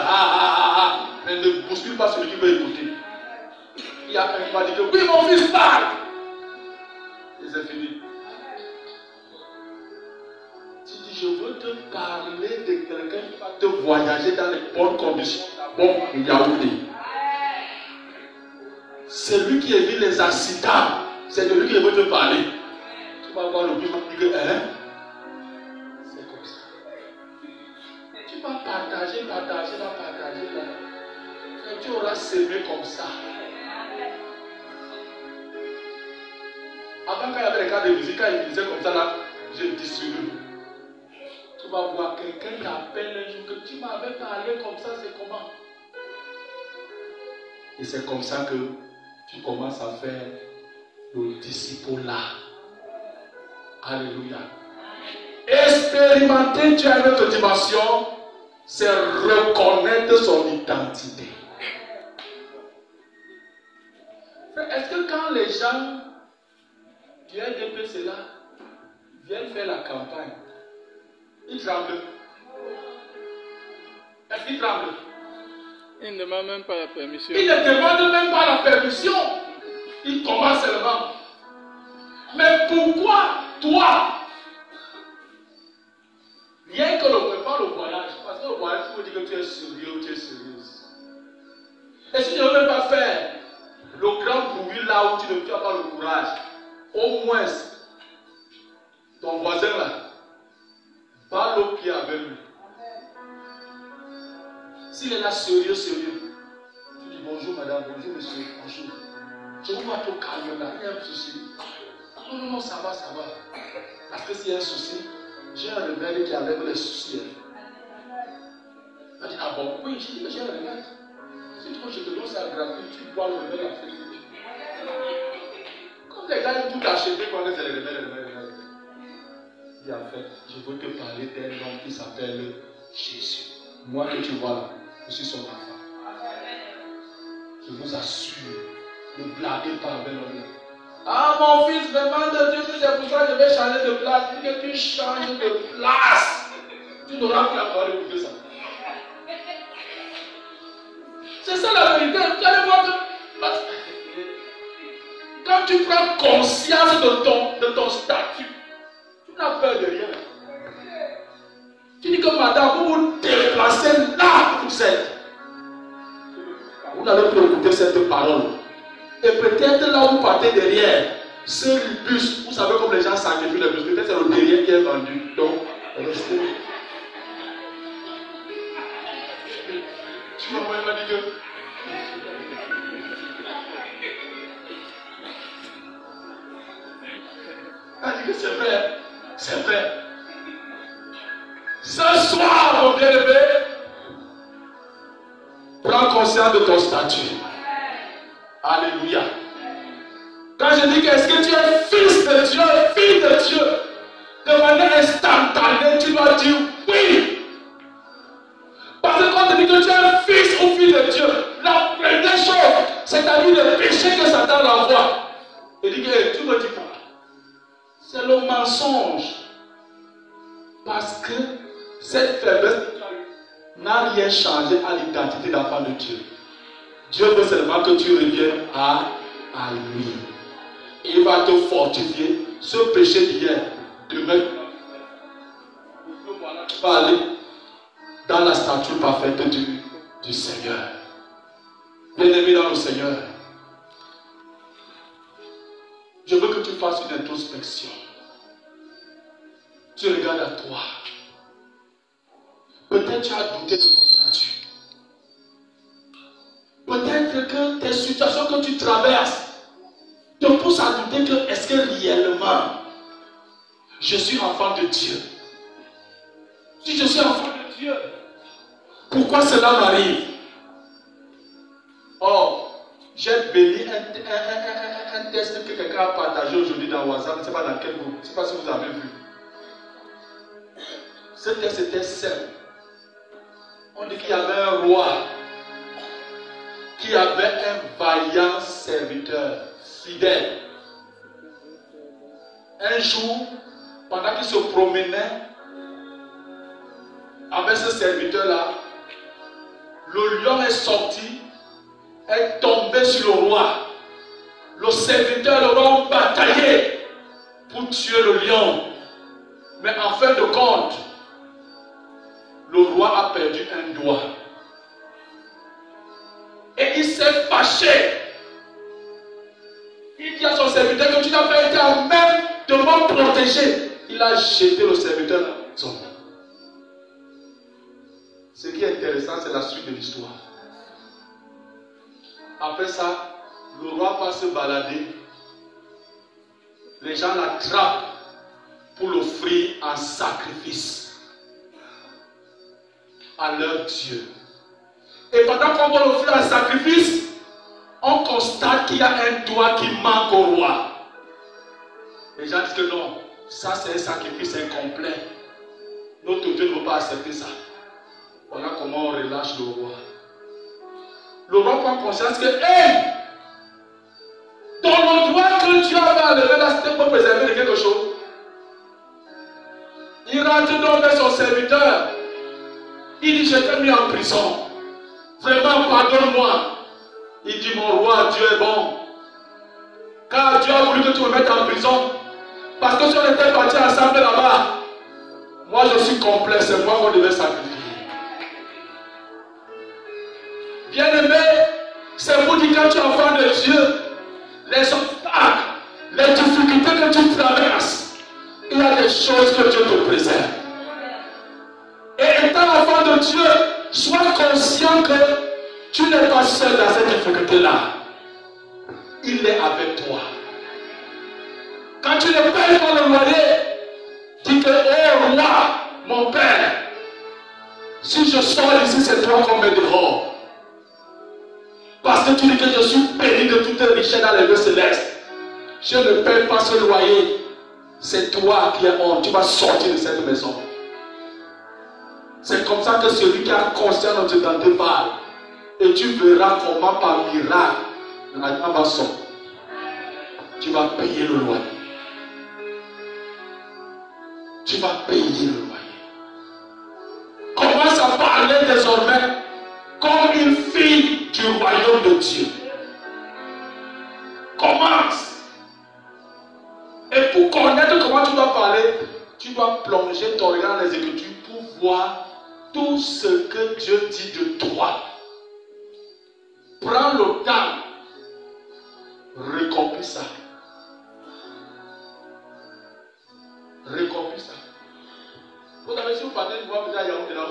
Mais ne bouscule pas celui qui veut écouter. Il y a quelqu'un qui va dire que oui, mon fils parle. Et c'est fini. Tu dis, je veux te parler de quelqu'un qui va te voyager dans les bonnes conditions. Bon, il y a oublié. C'est lui qui évite les accidents. C'est de lui qui veut te parler. Tu vas voir le but, tu vas dire, hein? C'est comme ça. Tu vas partager. Et tu auras semé comme ça. Avant, quand il y avait les cas de musique, quand il disait comme ça, là, je distribue. Tu vas voir quelqu'un t'appelle un jour que tu m'avais parlé comme ça, c'est comment? Et c'est comme ça que tu commences à faire le disciple-là. Alléluia. Expérimenter Dieu à une autre dimension, c'est reconnaître son identité. Est-ce que quand les gens du RDP là viennent faire la campagne, ils tremblent? Est-ce qu'ils tremblent? Ils ne demandent même pas la permission. Ils ne demandent même pas la permission. Ils commencent seulement. Mais pourquoi toi? Rien que le prépare le voyage. Parce que le voyage, tu veux dire que tu es sérieux ou tu es sérieuse. Et si tu ne veux même pas faire le grand bruit là où tu n'as pas le courage, au moins ton voisin là, bat le pied avec lui. S'il est là sérieux, tu dis bonjour madame, bonjour monsieur, bonjour. Je vous vois tout calme là, il y a un souci. Non, ça va. Parce que s'il y a un souci, j'ai un remède qui enlève les soucis. Elle dit, ah bon, oui, j'ai dit que j'ai un remède. Si tu veux, je te donne ça gratuit, tu bois le remède à faire. Comme les gars ont tout acheté, quand c'est le remède. Il dit, en fait, je veux te parler d'un homme qui s'appelle Jésus. Moi que tu vois là, je suis son enfant. Je vous assure, ne blaguez pas avec l'homme. Ah mon fils, vraiment de Dieu, c'est pour ça que je vais changer de place. Il dit que tu changes de place. Tu n'auras plus la parole d'écouter ça. C'est ça la vérité. Vous allez voir que quand tu prends conscience de ton statut, tu n'as peur de rien. Tu dis que madame, vous vous déplacez là où vous êtes. Vous n'allez plus écouter cette parole. Et peut-être là où vous partez derrière, ce bus, vous savez comme les gens sacrifient le bus, peut-être c'est le derrière qui est vendu. Donc, restez. Tu vois, moi, il m'a dit que. Elle dit que c'est vrai. C'est vrai. Ce soir, mon bien-aimé, prends conscience de ton statut. Alléluia. Quand je dis qu'est-ce que tu es fils de Dieu, fille de Dieu, de manière instantanée, tu dois dire oui. Parce que quand tu dis que tu es un fils ou fille de Dieu, la première chose, c'est-à-dire le péché que Satan l'envoie. Il dit que tu me dis pas. C'est le mensonge. Parce que cette faiblesse n'a rien changé à l'identité d'enfant de Dieu. Dieu veut seulement que tu reviennes à lui. Il va te fortifier. Ce péché d'hier, demain, tu vas aller dans la stature parfaite du Seigneur. Bien-aimé dans le Seigneur, je veux que tu fasses une introspection. Tu regardes à toi. Peut-être tu as douté de ton statut. Peut-être que tes situations que tu traverses te poussent à douter que est-ce que réellement je suis enfant de Dieu? Si je suis enfant de Dieu, pourquoi cela m'arrive? Oh, j'ai béni un test que quelqu'un a partagé aujourd'hui dans WhatsApp, je ne sais pas dans quel groupe, je ne sais pas si vous avez vu. Ce test était simple. On dit qu'il y avait un roi qui avait un vaillant serviteur, fidèle. Un jour, pendant qu'il se promenait avec ce serviteur-là, le lion est sorti, est tombé sur le roi. Le serviteur et le roi ont bataillé pour tuer le lion. Mais en fin de compte, le roi a perdu un doigt. Et il s'est fâché. Il dit à son serviteur que tu n'as pas été à même de me protéger. Il a jeté le serviteur là. Ce qui est intéressant, c'est la suite de l'histoire. Après ça, le roi va se balader. Les gens l'attrapent pour l'offrir en sacrifice à leur Dieu. Et pendant qu'on va l'offrir en sacrifice, on constate qu'il y a un doigt qui manque au roi. Les gens disent que non, ça c'est un sacrifice incomplet. Notre Dieu ne veut pas accepter ça. Voilà comment on relâche le roi. Le roi prend conscience que, dans le doigt que Dieu avait enlevé là, c'était pour préserver de quelque chose. Il rentre donc vers son serviteur. Il dit, je t'ai mis en prison. Vraiment, pardonne-moi. Il dit, mon roi, Dieu est bon. Car Dieu a voulu que tu me mettes en prison. Parce que si on était partis ensemble là-bas, moi je suis complet, c'est moi qu'on devait sacrifier. Bien-aimé, c'est vous qui, quand tu es enfant de Dieu, les obstacles, les difficultés que tu traverses, il y a des choses que Dieu te préserve. Et étant enfant de Dieu, sois conscient que tu n'es pas seul dans cette difficulté-là. Il est avec toi. Quand tu ne payes pas le loyer, dis que, oh roi, mon père, si je sors ici, c'est toi qu'on met dehors. Parce que tu dis que je suis béni de toutes les richesses dans les lieux célestes. Je ne paye pas ce loyer. C'est toi qui es honte. Tu vas sortir de cette maison. C'est comme ça que celui qui a conscience de Dieu dans tes parle. Et tu verras comment par miracle, l'argent va sortir. Tu vas payer le loyer. Tu vas payer le loyer. Commence à parler désormais comme une fille du royaume de Dieu. Commence. Et pour connaître comment tu dois parler, tu dois plonger ton regard dans les Écritures pour voir tout ce que Dieu dit de toi. Prends le temps. Recompile ça. Recompile ça. Vous savez, si vous partez de voir, vous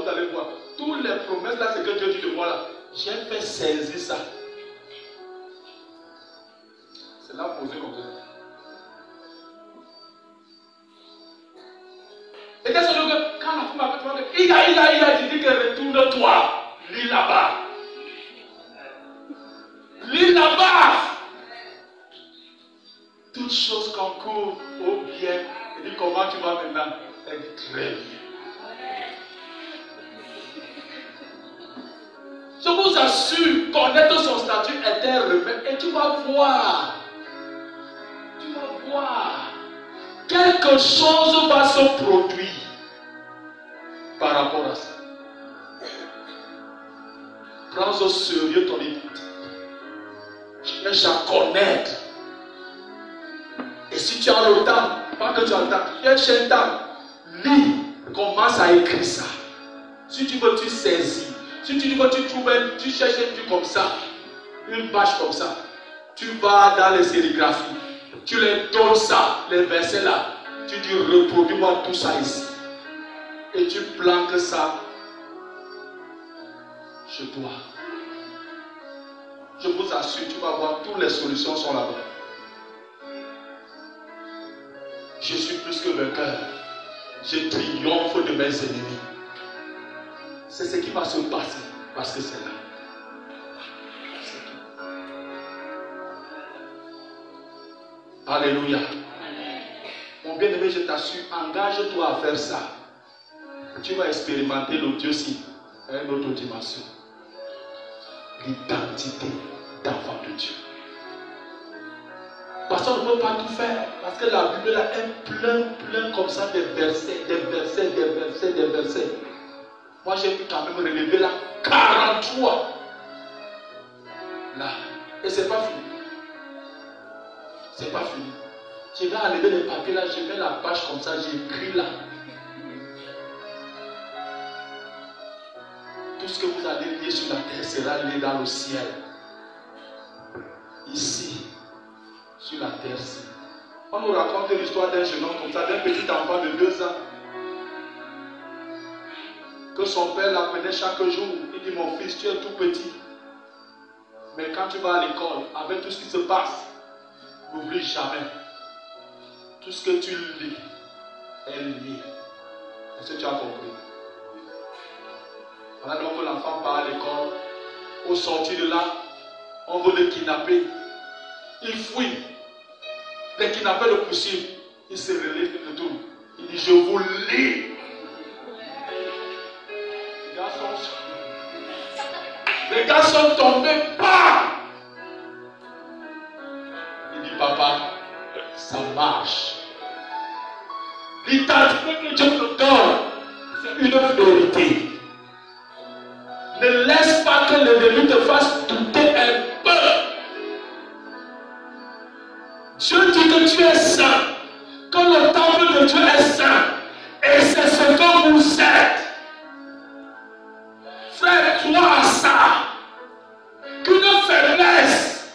allez voir. Toutes les promesses là, c'est que Dieu dit de moi là. J'ai fait saisir ça. C'est là posé comme ça. Et qu'est-ce que quand la femme m'appelle, il a dit que retourne-toi. Lis là-bas. Lis là-bas. Toutes choses concourent au bien. Il dit comment tu vas maintenant? Elle dit très bien. Je vous assure, connaître son statut est un remède et tu vas voir. Tu vas voir. Quelque chose va se produire par rapport à ça. Prends au sérieux ton identité. Cherche à connaître. Et si tu as le temps, pas que tu as le temps, cherche un temps. Lis, commence à écrire ça. Si tu veux, tu saisis. Si tu veux, tu cherches un truc comme ça, une page comme ça. Tu vas dans les sérigraphies. Tu les donnes ça, les versets là. Tu dis reproduis-moi tout ça ici. Et tu planques ça chez toi. Je vous assure, tu vas voir, toutes les solutions sont là-bas. Je suis plus que vainqueur. Je triomphe de mes ennemis. C'est ce qui va se passer parce que c'est là. Alléluia. Mon bien-aimé, je t'assure, engage-toi à faire ça. Tu vas expérimenter le Dieu-ci à une autre dimension. l'identité d'enfant de Dieu. Parce qu'on ne peut pas tout faire. Parce que la Bible là est plein comme ça des versets. Moi j'ai pu quand même relever là 43. Là. Et c'est pas fini. C'est pas fini. Je vais enlever les papiers là, je mets la page comme ça, j'écris là. Tout ce que vous allez lire sur la terre sera lu dans le ciel. Ici, sur la terre-ci. On nous raconte l'histoire d'un jeune homme comme ça, d'un petit enfant de 2 ans. Que son père l'appelait chaque jour. Il dit, mon fils, tu es tout petit. Mais quand tu vas à l'école, avec tout ce qui se passe, n'oublie jamais. Tout ce que tu lis est lié. Est-ce que tu as compris? Voilà donc que l'enfant part à l'école. Au sortir de là, on veut le kidnapper. Il fuit. Les kidnappeurs le poursuivent. Il se relève de tout. Il dit, je vous lis. Les gars sont tombés. Pas. Il dit, papa, ça marche. L'identité que Dieu te donne, c'est une vérité. Ne laisse pas que l'ennemi te fasse douter un peu. Dieu dit que tu es saint, que le temple de Dieu est saint, et c'est ce que vous êtes. Frère, crois à ça. Qu'une faiblesse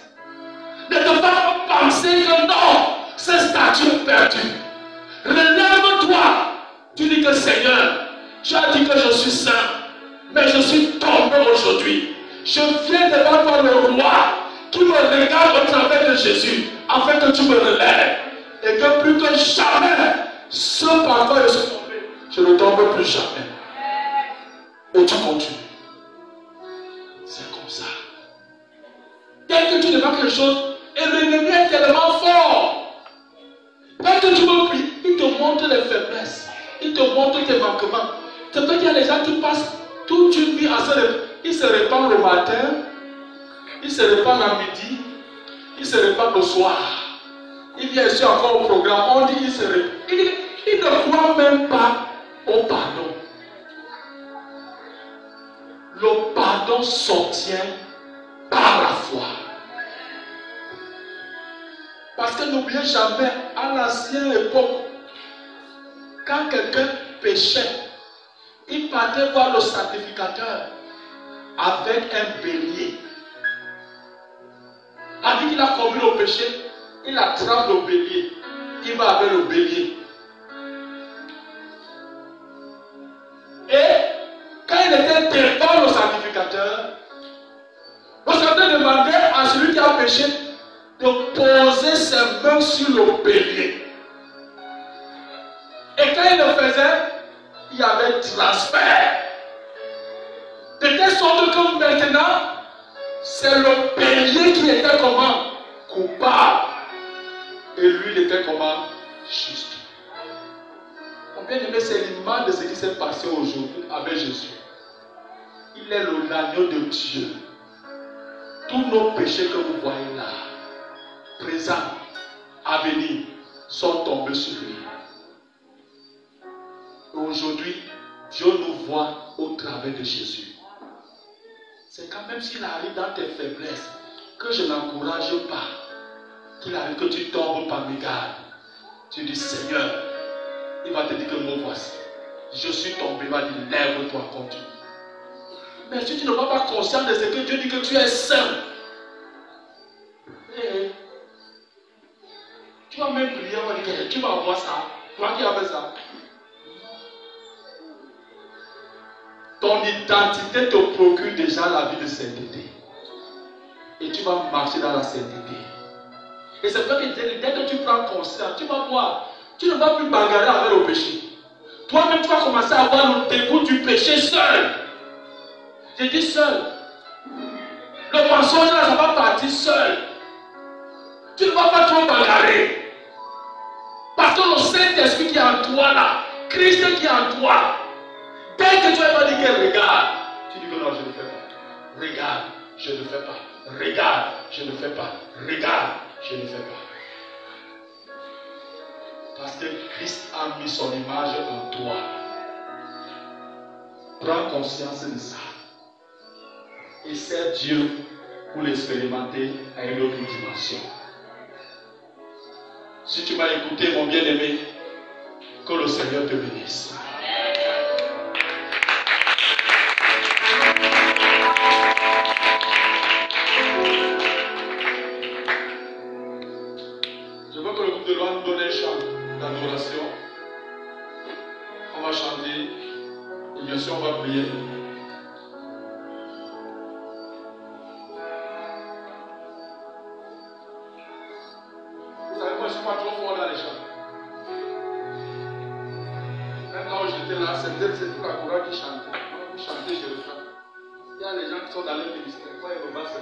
ne te fasse pas penser que non, ce statut est perdu. Relève-toi. Tu dis que Seigneur, tu as dit que je suis saint, mais je suis tombé aujourd'hui. Je viens devant toi, le roi, qui me regarde au travers de Jésus, afin que tu me relèves. Et que plus que jamais, ce par quoi je suis tombé, je ne tombe plus jamais. Et tu continues. C'est comme ça. Dès que tu demandes quelque chose, et l'ennemi est tellement fort. Dès que tu me pries, il te montre les faiblesses. Il te montre tes manquements. C'est vrai qu'il y a des gens qui passent toute une vie à se répandre. Ils se répandent le matin, ils se répandent à midi, ils se répandent le soir. Il vient ici encore au programme, on dit qu'il se répand. Il ne croit même pas au pardon. Le pardon s'obtient par la foi. Parce que n'oubliez jamais, à l'ancienne époque, quand quelqu'un péchait, il partait voir le sacrificateur avec un bélier. Avec qu'il a commis le péché, il attrape le bélier. Il va avec le bélier. Et quand il était devant le sacrificateur, le sacrificateur demandait à celui qui a péché de poser ses mains sur le bélier. Et quand il le faisait, il y avait transfert. De telle sorte que maintenant, c'est le bélier qui était comment? Coupable. Et lui, il était comment? Juste. Bien aimé, c'est l'image de ce qui s'est passé aujourd'hui avec Jésus. Il est l'agneau de Dieu. Tous nos péchés que vous voyez là, présents, à venir, sont tombés sur lui. Et aujourd'hui, Dieu nous voit au travers de Jésus. C'est quand même s'il arrive dans tes faiblesses que je n'encourage pas. Qu'il arrive que tu tombes par mégarde. Tu dis, Seigneur, il va te dire que me voici. Je suis tombé, il va dire, lève-toi, continue. Mais si tu ne vas pas conscient de ce que Dieu dit que tu es saint, tu vas même prier, on va dire, tu vas avoir ça. Toi qui as fait ça. Ton identité te procure déjà la vie de sainteté. Et tu vas marcher dans la sainteté. Et c'est vrai que dès que tu prends conscience, tu vas voir, tu ne vas plus bagarrer avec le péché. Toi-même, tu vas commencer à avoir le dégoût du péché seul. J'ai dit seul. Le mensonge là, ça va partir seul. Tu ne vas pas trop bagarrer. Parce que le Saint-Esprit qui est en toi là, Christ qui est en toi, dès que tu vas dire qu'elle regarde, tu dis que non, je ne fais pas. Regarde. je ne fais pas. Regarde, je ne fais pas. Regarde, je ne fais pas. Parce que Christ a mis son image en toi. Prends conscience de ça. Et sers Dieu pour l'expérimenter à une autre dimension. Si tu m'as écouté, mon bien-aimé, que le Seigneur te bénisse. Je veux que le groupe de loi nous donne un chant d'adoration. On va chanter et bien sûr on va prier. Vous savez, moi je ne suis pas trop fort dans les chants. Même quand j'étais là, c'est peut-être c'est tout la chorale qui chantait. Quand vous chantez, je le chante. Il y a des gens qui sont dans le ministère. Quand ils remarquent ça.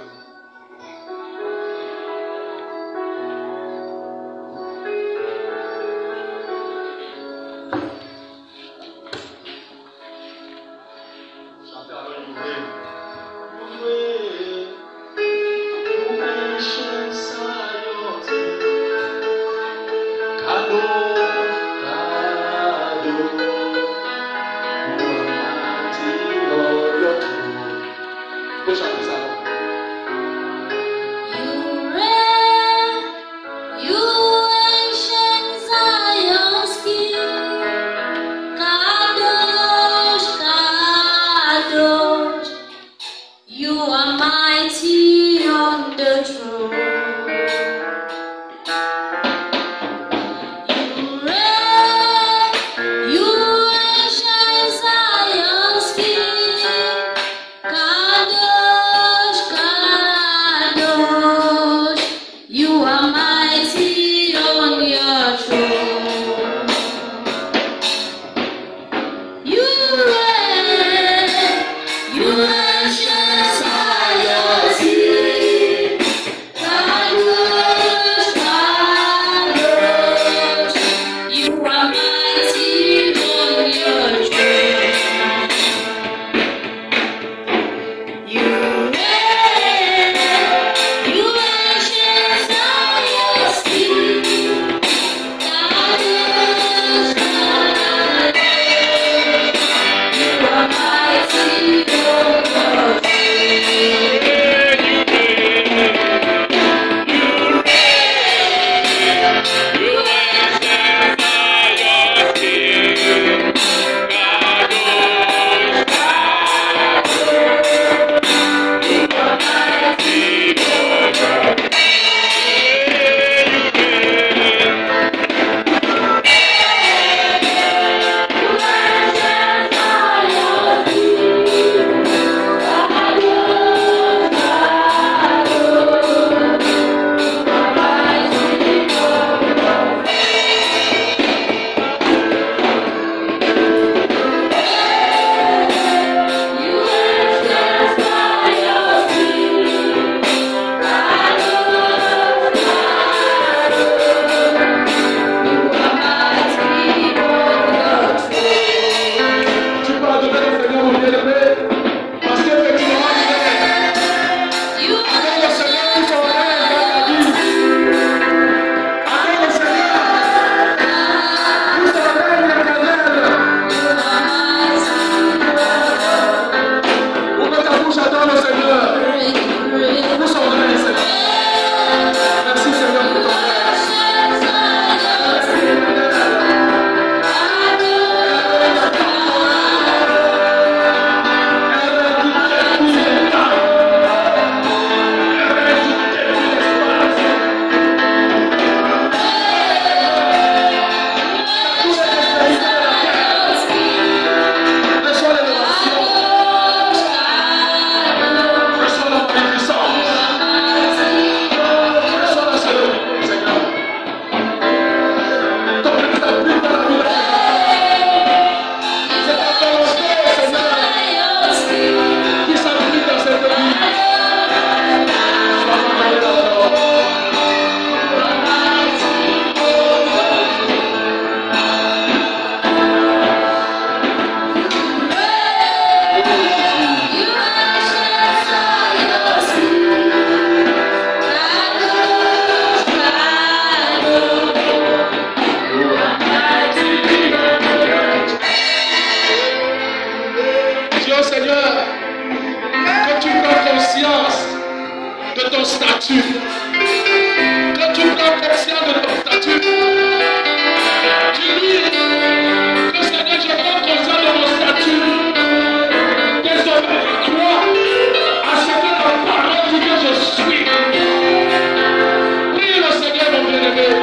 bien-aimés.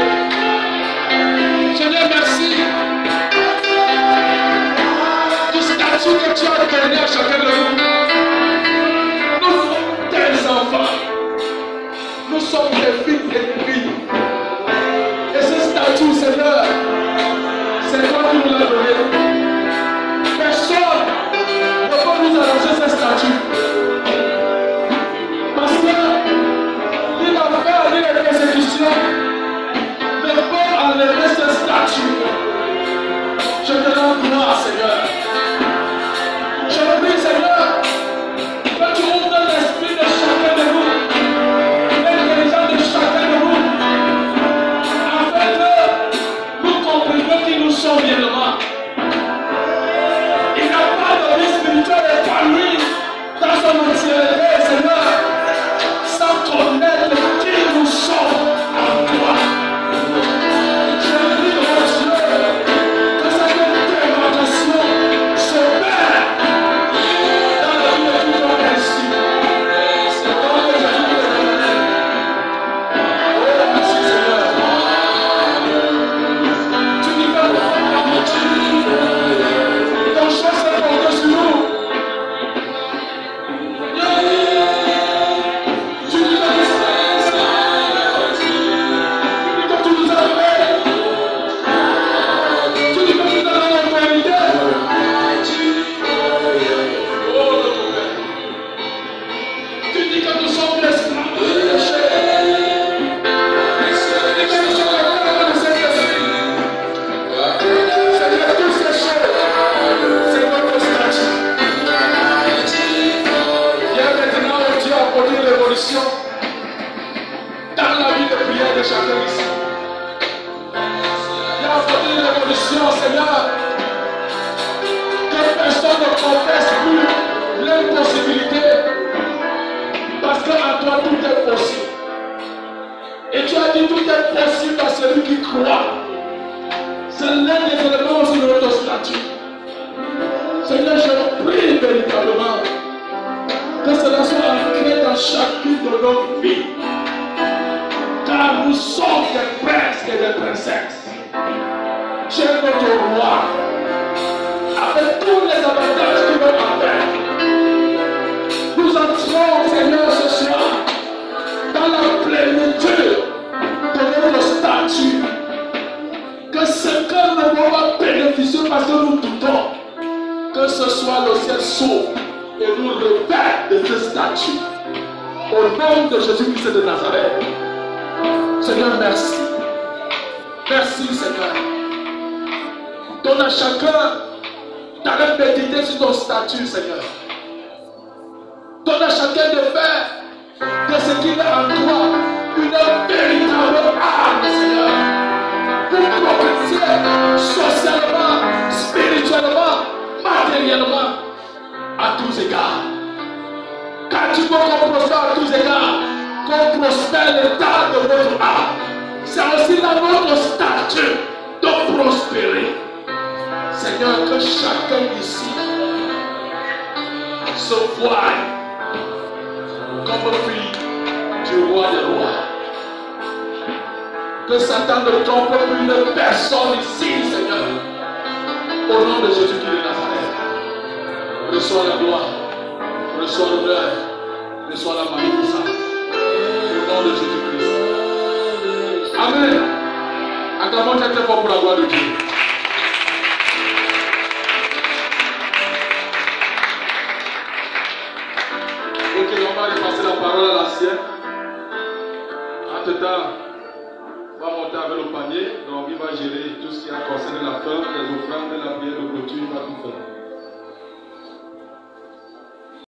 Seigneur, merci. Du statut que tu as donné à chacun de nous. Nous sommes tes enfants. Nous sommes tes fils et tes filles. Et ce statut, Seigneur, c'est toi qui nous l'as donné. Personne ne peut nous arranger ce statut. Parce que ni l'enfer, ni les persécutions ne peuvent enlever ce statut. Je te rends gloire, Seigneur. Je te prie, Seigneur, que tu ouvres l'esprit de chacun de nous, l'intelligence de chacun de nous, afin que nous comprenions qui nous sommes réellement. Il n'y a pas de vie spirituelle épanouie dans son entièreté, Seigneur, sans connaître qui nous sommes en toi. Je prie, mon Dieu, que cette démonstration s'opère dans la vie de tout homme ici. C'est dans le Jésus de Dieu. Oh, merci, Seigneur. Tu dis pas ton choix s'est porté sur nous. Tu dis que tu nous as fait. Tu dis que tu nous as donné l'autorité. Oh, notre Père. Tu dis que nous sommes l'esclaves du péché. Tu dis que nous sommes l'esclaves de cet esprit. Seigneur, tous ces choses, c'est notre statut. Viens maintenant, oh Dieu, apporter une révolution dans la vie de prière de chacun ici. Viens apporter une révolution, Seigneur. Que personne ne confesse plus l'impossibilité. Parce qu'en toi, tout est possible. Et tu as dit tout est possible à celui qui croit. C'est l'un des éléments aussi de notre statut. Seigneur, je prie véritablement que cela soit ancré dans chacune de nos vies. Car nous sommes des princes et des princesses. Tu es notre roi. Avec tous les avantages qui vont avec. Nous entrons, Seigneur, ce soir dans la plénitude de notre statut. Que ce que nous devons bénéficier parce que nous doutons, que ce soit le ciel s'ouvre et nous revêt de ce statut. Au nom de Jésus-Christ de Nazareth. Seigneur, merci. Merci, Seigneur. Donne à chacun d'arrêter de méditer sur ton statut, Seigneur. Donne à chacun de faire de ce qu'il est en toi une véritable arme, Seigneur. Pour progresser socialement, spirituellement, matériellement, à tous égards. Car tu veux qu'on prospère à tous égards, qu'on prospère l'état de votre âme. C'est aussi dans notre statut de prospérer. Seigneur, que chacun ici se voie comme fille du roi des rois. Que Satan ne trompe plus une personne ici, Seigneur. Au nom de Jésus-Christ de Nazareth. Reçois la gloire, reçois l'honneur, reçois la magnificence. Au nom de Jésus-Christ. Amen. Acclamons très fort pour la gloire de Dieu. Ok, on va repasser la parole à la sienne. Entre-temps, on va monter avec le panier, donc il va gérer tout ce qui a concerné la femme, les offrandes, la prière de clôture, il va tout faire.